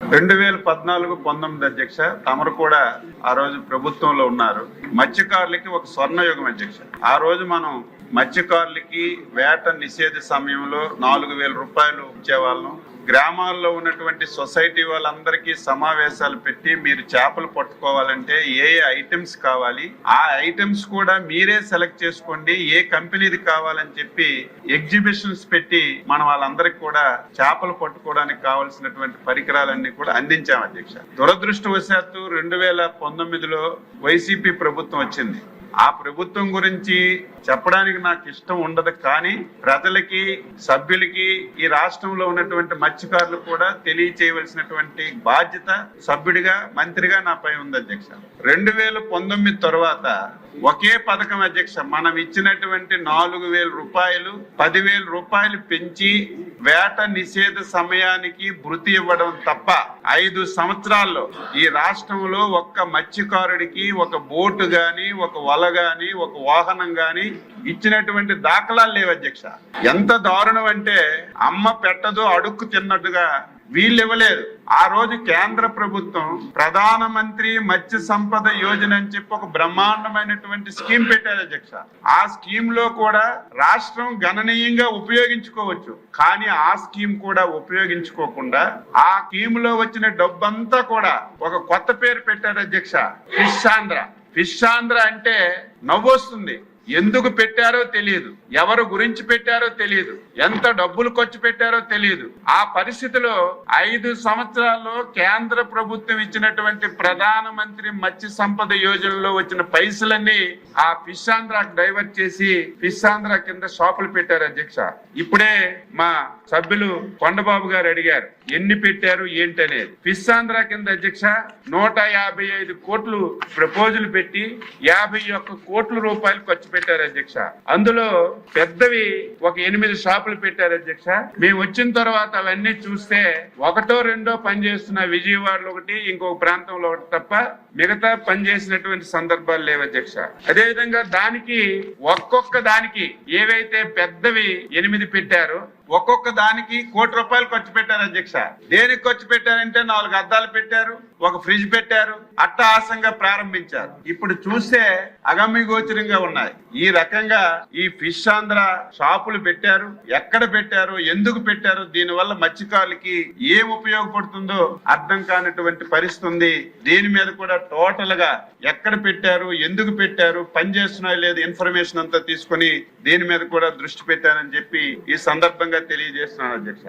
2014-19 అధ్యక్ష, తమరు కూడా ఆ రోజు ప్రభుత్వంలో ఉన్నారు. మత్స్యకారులకి ఒక స్వర్ణయుగం అధ్యక్ష. ఆ రోజు మనం మత్స్యకారులకి వేట నిషేధ సమయంలో 4,000 రూపాయలు ఇచ్చేవాళ్ళం. గ్రామాల్లో ఉన్నటువంటి సొసైటీ వాళ్ళందరికీ సమావేశాలు పెట్టి మీరు చేపలు పట్టుకోవాలంటే ఏ ఐటమ్స్ కావాలి, ఆ ఐటమ్స్ కూడా మీరే సెలెక్ట్ చేసుకోండి, ఏ కంపెనీది కావాలని చెప్పి ఎగ్జిబిషన్స్ పెట్టి మనం వాళ్ళందరికీ కూడా చేపలు పట్టుకోవడానికి కావాల్సినటువంటి పరికరాలన్నీ కూడా అందించాం అధ్యక్ష. దురదృష్టవశాత్తు 2019లో వైసీపీ ప్రభుత్వం వచ్చింది. ఆ ప్రభుత్వం గురించి చెప్పడానికి నాకు ఇష్టం ఉండదు, కానీ ప్రజలకి, సభ్యులకి, ఈ రాష్ట్రంలో ఉన్నటువంటి మత్స్యకారులు కూడా తెలియచేయవలసినటువంటి బాధ్యత సభ్యుడిగా, మంత్రిగా నాపై ఉంది అధ్యక్ష. 2019 తర్వాత ఒకే పథకం అధ్యక్ష, మనం ఇచ్చినటువంటి 4,000 రూపాయలు 10,000 రూపాయలు పెంచి వేట నిషేధ సమయానికి భృతి ఇవ్వడం తప్ప 5 సంవత్సరాల్లో ఈ రాష్ట్రంలో ఒక్క మత్స్యకారుడికి ఒక బోటు గాని, ఒక వల గాని, ఒక వాహనం గాని ఇచ్చినటువంటి దాఖలాలు లేవు అధ్యక్ష. ఎంత దారుణం అంటే అమ్మ పెట్టదు అడుక్కు తిన్నట్టుగా వీళ్ళు ఇవ్వలేదు. ఆ రోజు కేంద్ర ప్రభుత్వం ప్రధానమంత్రి మత్స్య సంపద యోజన అని చెప్పి ఒక బ్రహ్మాండమైనటువంటి స్కీమ్ పెట్టారు అధ్యక్ష. ఆ స్కీమ్ లో కూడా రాష్ట్రం గణనీయంగా ఉపయోగించుకోవచ్చు, కానీ ఆ స్కీమ్ కూడా ఉపయోగించుకోకుండా ఆ స్కీమ్ లో వచ్చిన డబ్బంతా కూడా ఒక కొత్త పేరు పెట్టారు అధ్యక్ష, ఫిషాంధ్ర. ఫిషాంధ్ర అంటే నవ్వొస్తుంది. ఎందుకు పెట్టారో తెలియదు, ఎవరు గురించి పెట్టారో తెలియదు, ఎంత డబ్బులు ఖర్చు పెట్టారో తెలియదు. ఆ పరిస్థితిలో 5 సంవత్సరాల్లో కేంద్ర ప్రభుత్వం ఇచ్చినటువంటి ప్రధానమంత్రి మత్స్య సంపద యోజనలో వచ్చిన పైసలన్నీ ఆ ఫిష్ ఆంధ్రాకు డైవర్ట్ చేసి ఫిష్ ఆంధ్రా కింద షాపులు పెట్టారు అధ్యక్ష. ఇప్పుడే మా సభ్యులు కొండబాబు గారు అడిగారు ఎన్ని పెట్టారు ఏంటనేది. ఫిష్ ఆంధ్రా కింద అధ్యక్ష 155 కోట్లు ప్రపోజల్ పెట్టి 51 కోట్ల రూపాయలు ఖర్చు పెట్టారు అధ్యక్ష. అందులో పెద్దవి ఒక 8 షాపులు పెట్టారు అధ్యక్ష. మేము వచ్చిన తర్వాత అవన్నీ చూస్తే 1, 2 పనిచేస్తున్న విజయవాడలో ఒకటి, ఇంకొక ప్రాంతంలో ఒకటి తప్ప మిగతా పనిచేసినటువంటి సందర్భాలు లేవు అధ్యక్ష. అదేవిధంగా దానికి ఒక్కొక్క దానికి ఏవైతే పెద్దవి 8 పెట్టారో ఒక్కొక్క దానికి 1 కోటి రూపాయలు ఖర్చు పెట్టారు అధ్యక్ష. దేనికి ఖర్చు పెట్టారంటే 4 అద్దాలు పెట్టారు, ఒక ఫ్రిడ్జ్ పెట్టారు, అట్టహాసంగా ప్రారంభించారు. ఇప్పుడు చూస్తే అగమ్యగోచరంగా ఉన్నాయి. ఈ రకంగా ఈ ఫిష్ ఆంధ్ర షాపులు పెట్టారు, ఎక్కడ పెట్టారు, ఎందుకు పెట్టారు, దీనివల్ల మత్స్యకారులకి ఏం ఉపయోగపడుతుందో అర్థం కానటువంటి పరిస్థితి ఉంది. దీని మీద కూడా టోటల్ గా ఎక్కడ పెట్టారు, ఎందుకు పెట్టారు, పనిచేస్తున్నాయో లేదు ఇన్ఫర్మేషన్ అంతా తీసుకుని దీని మీద కూడా దృష్టి పెట్టారని చెప్పి ఈ సందర్భంగా తెలియజేస్తున్నాను అధ్యక్ష.